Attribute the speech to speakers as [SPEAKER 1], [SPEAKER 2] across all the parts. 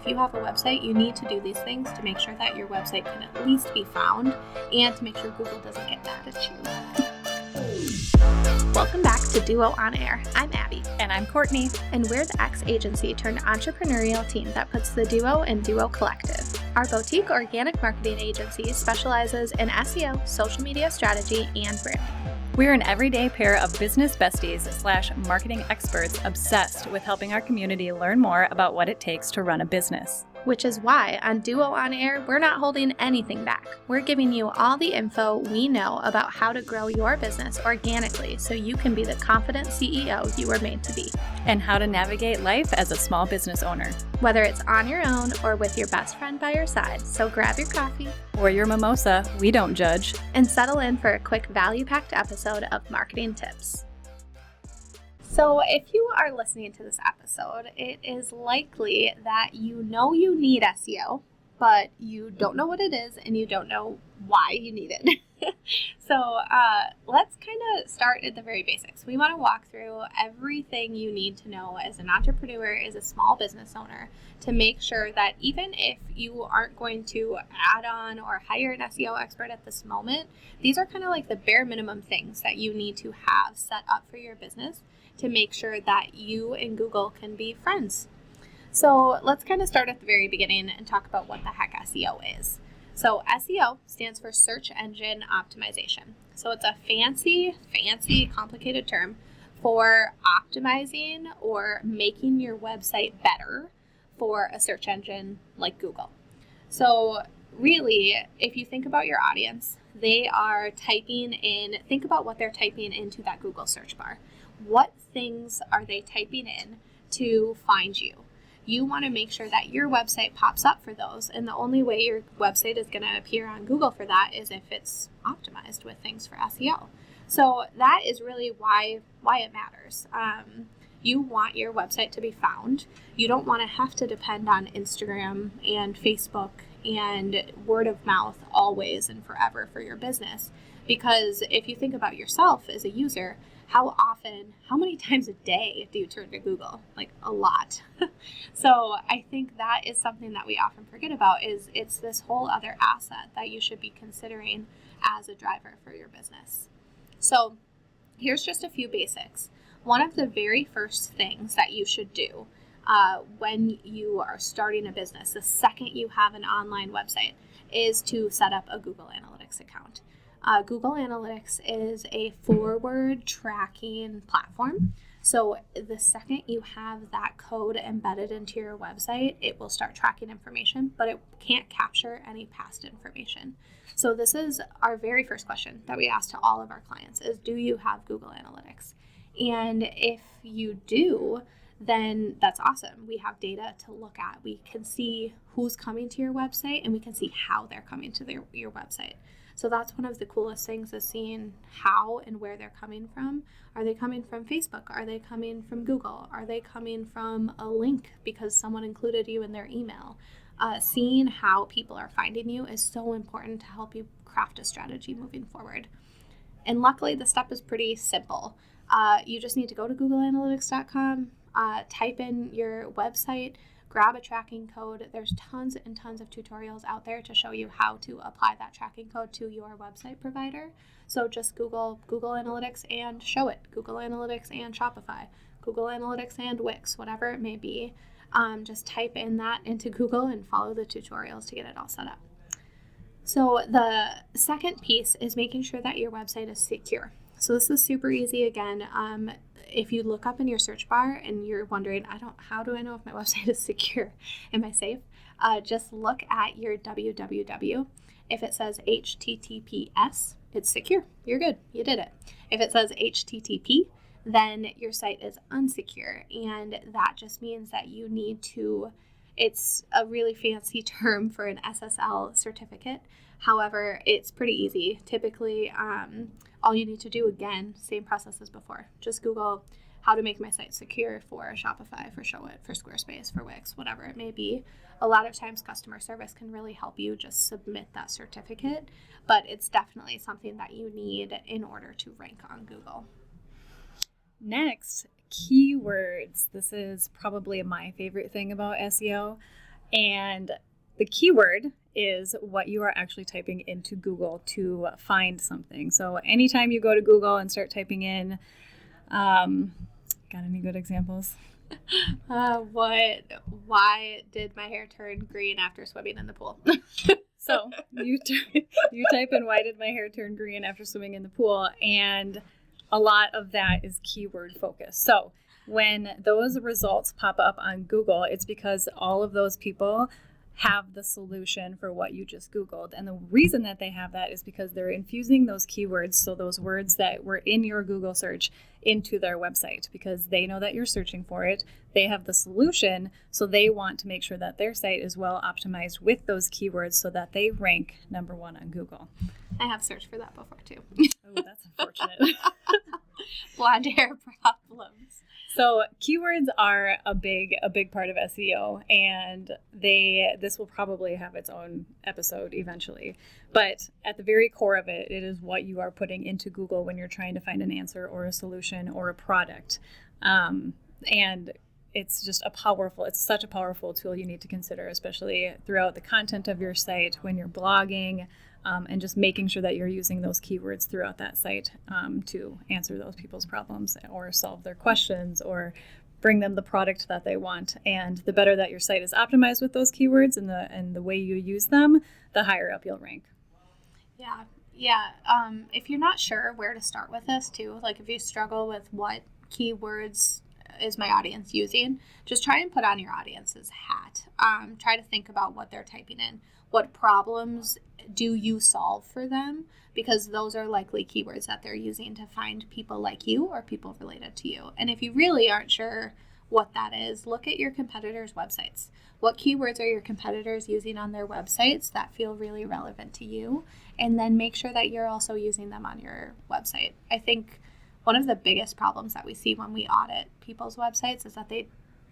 [SPEAKER 1] if you have a website, you need to do these things to make sure that your website can at least be found and to make sure Google doesn't get mad at you. Welcome back to Duo On Air. I'm Abby.
[SPEAKER 2] And I'm Courtney.
[SPEAKER 1] And we're the ex-agency turned entrepreneurial team that puts the Duo in Duo Collective. Our boutique organic marketing agency specializes in SEO, social media strategy, and branding.
[SPEAKER 2] We're an everyday pair of business besties / marketing experts obsessed with helping our community learn more about what it takes to run a business.
[SPEAKER 1] Which is why on Duo On Air, we're not holding anything back. We're giving you all the info we know about how to grow your business organically so you can be the confident CEO you were made to be.
[SPEAKER 2] And how to navigate life as a small business owner.
[SPEAKER 1] Whether it's on your own or with your best friend by your side, so grab your coffee
[SPEAKER 2] or your mimosa, we don't judge,
[SPEAKER 1] and settle in for a quick value-packed episode of Marketing Tips. So if you are listening to this episode, it is likely that you know you need SEO, but you don't know what it is and you don't know why you need it. So let's kind of start at the very basics. We want to walk through everything you need to know as an entrepreneur, as a small business owner, to make sure that even if you aren't going to add on or hire an SEO expert at this moment, these are kind of like the bare minimum things that you need to have set up for your business to make sure that you and Google can be friends. So let's kind of start at the very beginning and talk about what the heck SEO is. So SEO stands for search engine optimization. So it's a fancy, complicated term for optimizing or making your website better for a search engine like Google. So really, if you think about your audience, they are typing in, think about what they're typing into that Google search bar. What things are they typing in to find you? You want to make sure that your website pops up for those, and the only way your website is going to appear on Google for that is if it's optimized with things for SEO. So that is really why it matters. You want your website to be found. You don't want to have to depend on Instagram and Facebook and word of mouth always and forever for your business. Because if you think about yourself as a user, how many times a day do you turn to Google? Like a lot. So I think that is something that we often forget about, is it's this whole other asset that you should be considering as a driver for your business. So here's just a few basics. One of the very first things that you should do when you are starting a business, the second you have an online website, is to set up a Google Analytics account. Google Analytics is a forward tracking platform. So the second you have that code embedded into your website, it will start tracking information, but it can't capture any past information. So this is our very first question that we ask to all of our clients is, do you have Google Analytics? And if you do, then that's awesome. We have data to look at. We can see who's coming to your website and we can see how they're coming to your website. So that's one of the coolest things, is seeing how and where they're coming from. Are they coming from Facebook? Are they coming from Google? Are they coming from a link because someone included you in their email? Seeing how people are finding you is so important to help you craft a strategy moving forward. And luckily, the step is pretty simple. You just need to go to googleanalytics.com, type in your website, grab a tracking code. There's tons and tons of tutorials out there to show you how to apply that tracking code to your website provider. So just Google Analytics and show it. Google Analytics and Shopify. Google Analytics and Wix, whatever it may be. Just type in that into Google and follow the tutorials to get it all set up. So the second piece is making sure that your website is secure. So this is super easy again. If you look up in your search bar and you're wondering, how do I know if my website is secure? Am I safe? Just look at your www. If it says HTTPS, it's secure. You're good. You did it. If it says HTTP, then your site is unsecure. And that just means that you need to, it's a really fancy term for an SSL certificate. However, it's pretty easy. Typically, all you need to do, again, same process as before. Just Google how to make my site secure for Shopify, for Showit, for Squarespace, for Wix, whatever it may be. A lot of times customer service can really help you just submit that certificate, but it's definitely something that you need in order to rank on Google.
[SPEAKER 2] Next, keywords. This is probably my favorite thing about SEO. And the keyword is what you are actually typing into Google to find something. So anytime you go to Google and start typing in, got any good examples?
[SPEAKER 1] Why did my hair turn green after swimming in the pool?
[SPEAKER 2] So you type in, why did my hair turn green after swimming in the pool? And a lot of that is keyword focused. So when those results pop up on Google, it's because all of those people have the solution for what you just Googled. And the reason that they have that is because they're infusing those keywords, so those words that were in your Google search, into their website, because they know that you're searching for it. They have the solution, so they want to make sure that their site is well optimized with those keywords so that they rank number one on Google.
[SPEAKER 1] I have searched for that before too.
[SPEAKER 2] Oh, that's unfortunate.
[SPEAKER 1] Blonde hair problems.
[SPEAKER 2] So keywords are a big part of SEO, and this will probably have its own episode eventually. But at the very core of it, it is what you are putting into Google when you're trying to find an answer or a solution or a product. And it's just it's such a powerful tool you need to consider, especially throughout the content of your site when you're blogging, and just making sure that you're using those keywords throughout that site to answer those people's problems or solve their questions or bring them the product that they want. And the better that your site is optimized with those keywords and the way you use them, the higher up you'll rank.
[SPEAKER 1] Yeah. If you're not sure where to start with this too, like if you struggle with what keywords is my audience using, just try and put on your audience's hat. Try to think about what they're typing in. What problems do you solve for them? Because those are likely keywords that they're using to find people like you or people related to you. And if you really aren't sure what that is, look at your competitors' websites. What keywords are your competitors using on their websites that feel really relevant to you? And then make sure that you're also using them on your website. I think one of the biggest problems that we see when we audit people's websites is that they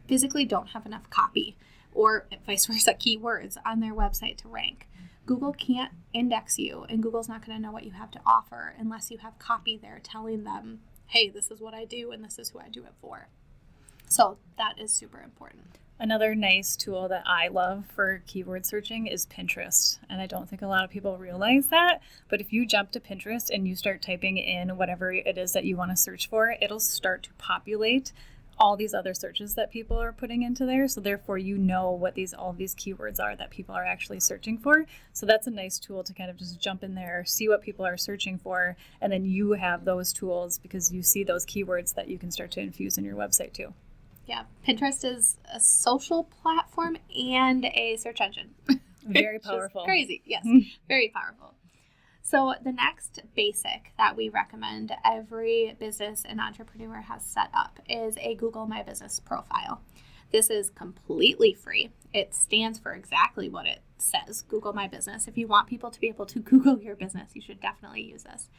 [SPEAKER 1] physically don't have enough copy or vice versa keywords on their website to rank. Google can't index you, and Google's not going to know what you have to offer unless you have copy there telling them, hey, this is what I do and this is who I do it for. So that is super important.
[SPEAKER 2] Another nice tool that I love for keyword searching is Pinterest. And I don't think a lot of people realize that, but if you jump to Pinterest and you start typing in whatever it is that you want to search for, it'll start to populate all these other searches that people are putting into there. So therefore, you know what all these keywords are that people are actually searching for. So that's a nice tool to kind of just jump in there, see what people are searching for, and then you have those tools because you see those keywords that you can start to infuse in your website too.
[SPEAKER 1] Yeah, Pinterest is a social platform and a search engine.
[SPEAKER 2] Very powerful.
[SPEAKER 1] Crazy, yes, very powerful. So the next basic that we recommend every business and entrepreneur has set up is a Google My Business profile. This is completely free. It stands for exactly what it says, Google My Business. If you want people to be able to Google your business, you should definitely use this.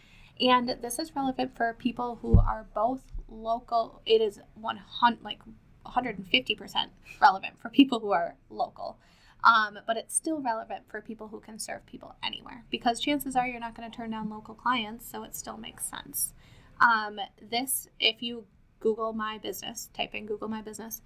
[SPEAKER 1] And this is relevant for people who are both local. It is 150% relevant for people who are local. But it's still relevant for people who can serve people anywhere because chances are you're not going to turn down local clients, so it still makes sense. If you Google My Business, type in Google My Business,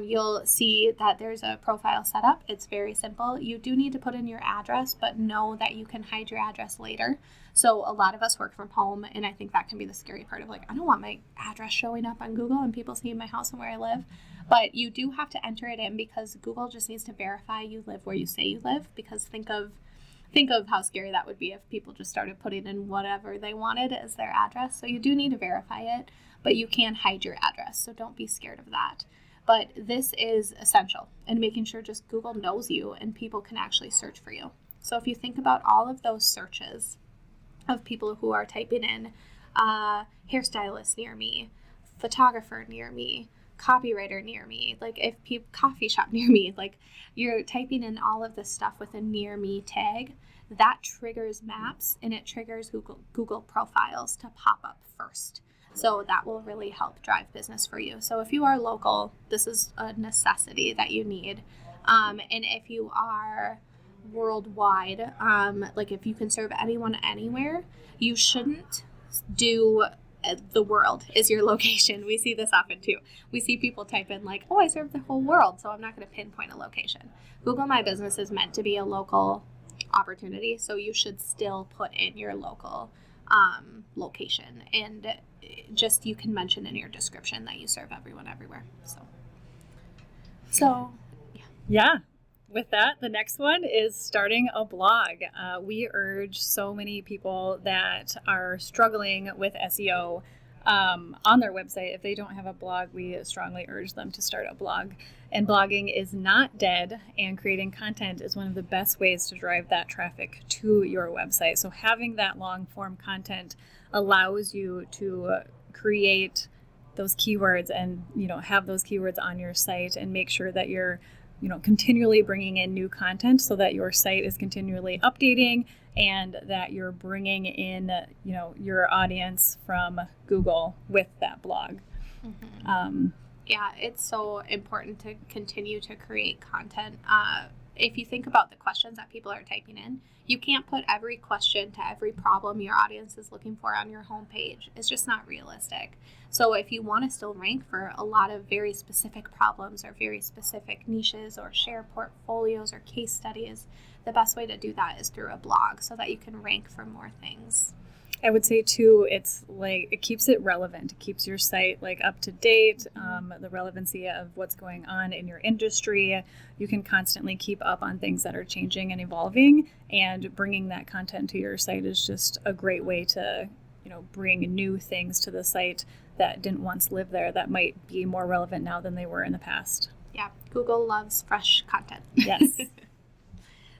[SPEAKER 1] you'll see that there's a profile set up. It's very simple. You do need to put in your address, but know that you can hide your address later. So a lot of us work from home, and I think that can be the scary part of I don't want my address showing up on Google and people seeing my house and where I live. But you do have to enter it in because Google just needs to verify you live where you say you live, because think of how scary that would be if people just started putting in whatever they wanted as their address. So you do need to verify it, but you can hide your address. So don't be scared of that. But this is essential in making sure just Google knows you and people can actually search for you. So if you think about all of those searches of people who are typing in hairstylist near me, photographer near me, copywriter near me, coffee shop near me, you're typing in all of this stuff with a near me tag, that triggers maps and it triggers Google profiles to pop up first. So that will really help drive business for you. So if you are local, this is a necessity that you need. And if you are worldwide, if you can serve anyone anywhere, you shouldn't do the world is your location. We see this often too. We see people type in like, oh, I serve the whole world, so I'm not going to pinpoint a location. Google My Business is meant to be a local opportunity, so you should still put in your local location, and just you can mention in your description that you serve everyone everywhere. So
[SPEAKER 2] yeah. With that, the next one is starting a blog. We urge so many people that are struggling with SEO on their website. If they don't have a blog, we strongly urge them to start a blog. And blogging is not dead, and creating content is one of the best ways to drive that traffic to your website. So having that long form content allows you to create those keywords and, have those keywords on your site, and make sure that you're continually bringing in new content so that your site is continually updating, and that you're bringing in, your audience from Google with that blog.
[SPEAKER 1] Mm-hmm. Yeah, it's so important to continue to create content. If you think about the questions that people are typing in, you can't put every question to every problem your audience is looking for on your homepage. It's just not realistic. So if you want to still rank for a lot of very specific problems or very specific niches or share portfolios or case studies, the best way to do that is through a blog so that you can rank for more things.
[SPEAKER 2] I would say too, it's like it keeps it relevant. It keeps your site like up to date, the relevancy of what's going on in your industry. You can constantly keep up on things that are changing and evolving, and bringing that content to your site is just a great way to, bring new things to the site that didn't once live there, that might be more relevant now than they were in the past.
[SPEAKER 1] Yeah, Google loves fresh content.
[SPEAKER 2] Yes.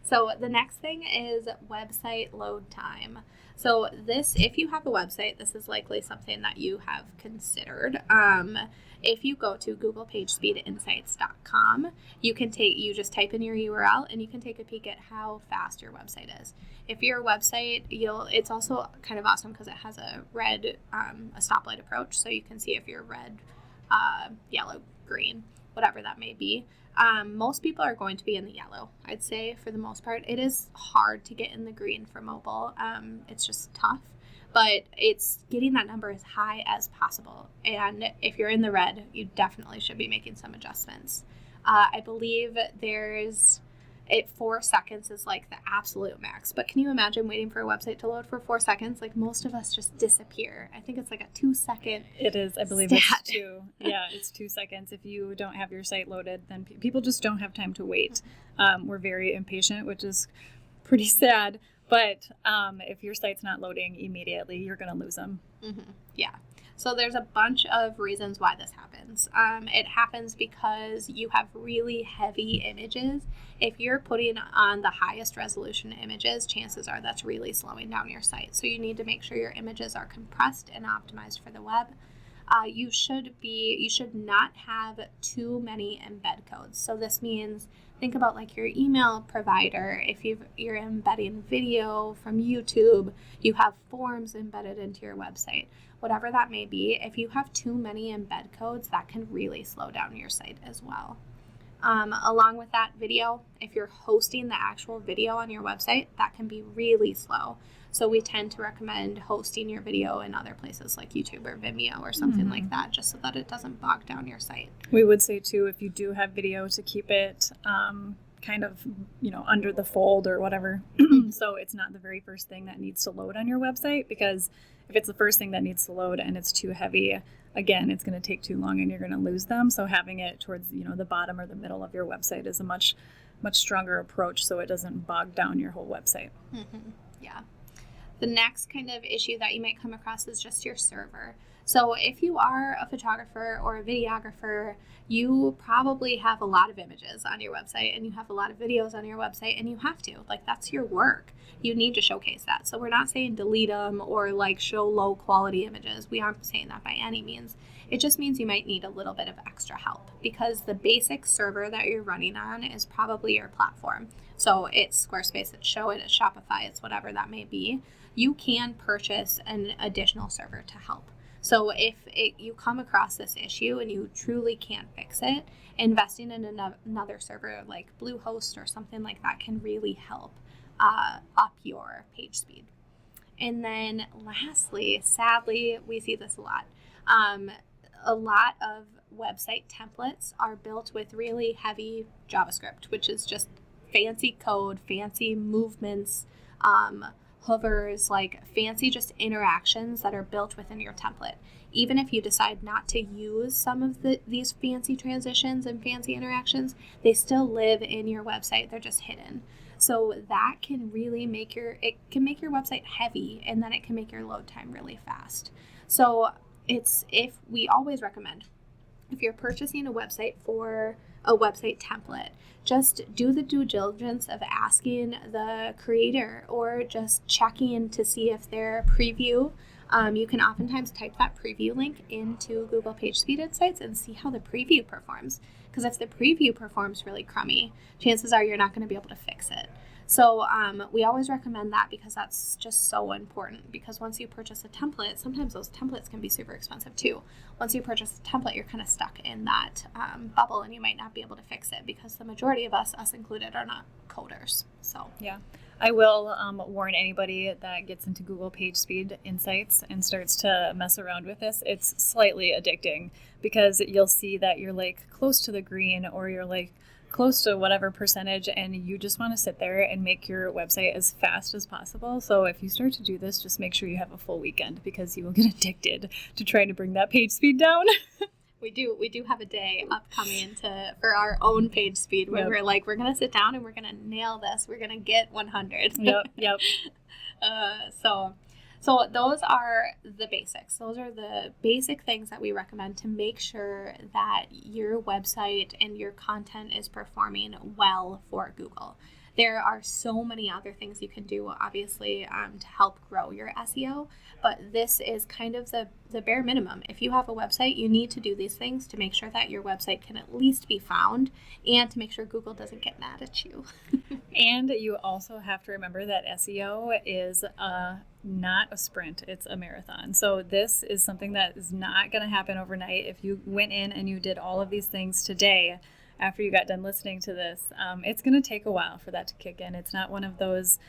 [SPEAKER 1] So the next thing is website load time. So this, if you have a website, this is likely something that you have considered. If you go to googlepagespeedinsights.com, you just type in your URL and you can take a peek at how fast your website is. If your website, it's also kind of awesome because it has a red, a stoplight approach, so you can see if you're red, yellow, green, whatever that may be. Most people are going to be in the yellow, I'd say, for the most part. It is hard to get in the green for mobile. It's just tough, but it's getting that number as high as possible. And if you're in the red, you definitely should be making some adjustments. I believe 4 seconds is like the absolute max. But can you imagine waiting for a website to load for 4 seconds? Like, most of us just disappear. I think it's like a 2-second.
[SPEAKER 2] It is. I believe
[SPEAKER 1] stat.
[SPEAKER 2] It's 2. Yeah, it's 2 seconds. If you don't have your site loaded, then people just don't have time to wait. We're very impatient, which is pretty sad. But if your site's not loading immediately, you're going to lose them.
[SPEAKER 1] Mm-hmm. Yeah. So there's a bunch of reasons why this happens. It happens because you have really heavy images. If you're putting on the highest resolution images, chances are that's really slowing down your site. So you need to make sure your images are compressed and optimized for the web. You should not have too many embed codes. So this means, think about like your email provider. If you're embedding video from YouTube, you have forms embedded into your website. Whatever that may be, if you have too many embed codes, that can really slow down your site as well. Along with that, video, if you're hosting the actual video on your website, that can be really slow. So we tend to recommend hosting your video in other places like YouTube or Vimeo or something like that, just so that it doesn't bog down your site.
[SPEAKER 2] We would say too, if you do have video, to keep it kind of, under the fold or whatever. So it's not the very first thing that needs to load on your website, because if it's the first thing that needs to load and it's too heavy, again, it's going to take too long and you're going to lose them. So having it towards, the bottom or the middle of your website is a much stronger approach, so it doesn't bog down your whole website.
[SPEAKER 1] Mm-hmm. Yeah. The next kind of issue that you might come across is just your server. So if you are a photographer or a videographer, you probably have a lot of images on your website and you have a lot of videos on your website, and you have to. Like, that's your work. You need to showcase that. So we're not saying delete them or like show low quality images. We aren't saying that by any means. It just means you might need a little bit of extra help, because the basic server that you're running on is probably your platform. So it's Squarespace, it's Show It, it's Shopify, it's whatever that may be. You can purchase an additional server to help. So if you come across this issue and you truly can't fix it, investing in another server like Bluehost or something like that can really help up your page speed. And then lastly, sadly, we see this a lot. A lot of website templates are built with really heavy JavaScript, which is just fancy code, fancy movements, hovers, like fancy just interactions that are built within your template. Even if you decide not to use some of these fancy transitions and fancy interactions, they still live in your website. They're just hidden. So that can really make your website heavy, and then it can make your load time really fast. So if we always recommend, if you're purchasing a website for a website template, just do the due diligence of asking the creator or just checking to see if their preview, you can oftentimes type that preview link into Google PageSpeed Insights and see how the preview performs. Because if the preview performs really crummy, chances are you're not going to be able to fix it. So we always recommend that because that's just so important. Because once you purchase a template, sometimes those templates can be super expensive too. Once you purchase a template, you're kind of stuck in that bubble, and you might not be able to fix it because the majority of us included, are not coders. So
[SPEAKER 2] yeah. I will warn anybody that gets into Google PageSpeed Insights and starts to mess around with this. It's slightly addicting because you'll see that you're like close to the green, or you're like close to whatever percentage, and you just want to sit there and make your website as fast as possible. So if you start to do this, just make sure you have a full weekend, because you will get addicted to trying to bring that page speed down.
[SPEAKER 1] We do have a day upcoming for our own page speed where we're like, we're going to sit down and we're going to nail this. We're going to get 100.
[SPEAKER 2] Yep.
[SPEAKER 1] So those are the basics. Those are the basic things that we recommend to make sure that your website and your content is performing well for Google. There are so many other things you can do, obviously, to help grow your SEO, but this is kind of the bare minimum. If you have a website, you need to do these things to make sure that your website can at least be found, and to make sure Google doesn't get mad at you.
[SPEAKER 2] And you also have to remember that SEO is not a sprint, it's a marathon. So this is something that is not going to happen overnight. If you went in and you did all of these things today, after you got done listening to this, it's going to take a while for that to kick in. It's not one of those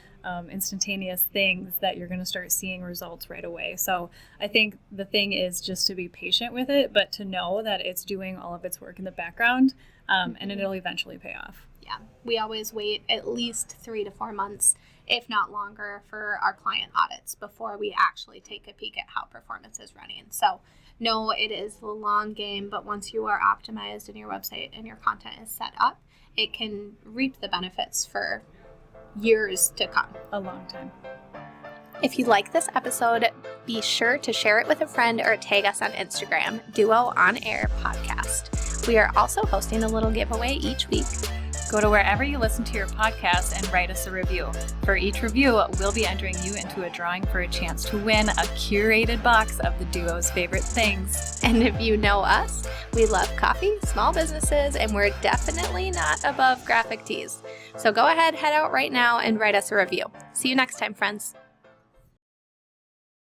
[SPEAKER 2] instantaneous things that you're going to start seeing results right away. So I think the thing is just to be patient with it, but to know that it's doing all of its work in the background, and it'll eventually pay off.
[SPEAKER 1] Yeah, we always wait at least 3 to 4 months, if not longer, for our client audits before we actually take a peek at how performance is running. So no, it is the long game, but once you are optimized and your website and your content is set up, it can reap the benefits for years to come.
[SPEAKER 2] A long time.
[SPEAKER 1] If you like this episode, be sure to share it with a friend or tag us on Instagram, Duo On Air Podcast. We are also hosting a little giveaway each week.
[SPEAKER 2] Go to wherever you listen to your podcast and write us a review. For each review, we'll be entering you into a drawing for a chance to win a curated box of the Duo's favorite things.
[SPEAKER 1] And if you know us, we love coffee, small businesses, and we're definitely not above graphic tees. So go ahead, head out right now and write us a review. See you next time, friends.